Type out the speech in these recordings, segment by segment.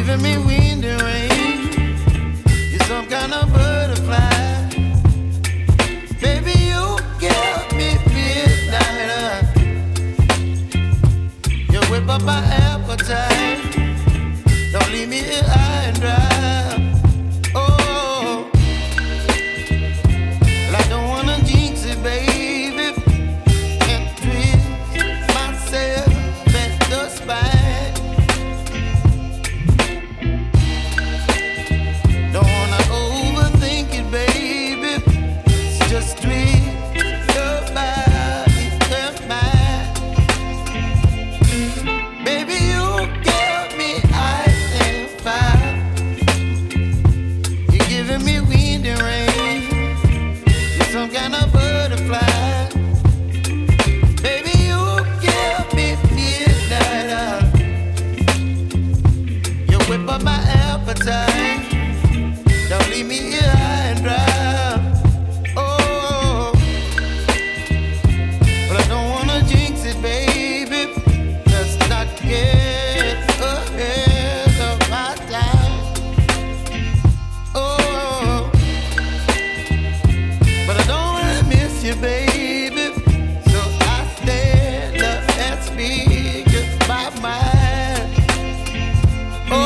giving me wind and rain. You're some kind of butterfly. Baby, you give me midnight. You whip up my appetite. Don't leave me here high and dry. Oh, well, I don't wanna jinx it, baby. Can't twist myself at the spine. Don't wanna overthink it, baby. It's just twist your body and mine. Baby, you give me ice and fire. You're giving me wind and rain. You're some kind of butterfly. Baby, you give me midnight. You whip up my appetite. Don't leave me here high and dry. Oh, but I don't wanna jinx it, baby. Let's not get ahead of my time. Oh, but I don't wanna miss you, baby. So I stand up and speak my mind. Oh.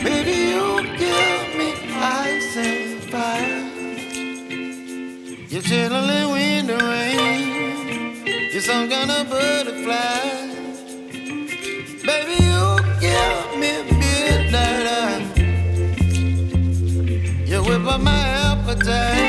Baby, you give me ice and fire. You're chilling wind and rain. You're some kind of butterfly. Baby, you give me midnight. You whip up my appetite.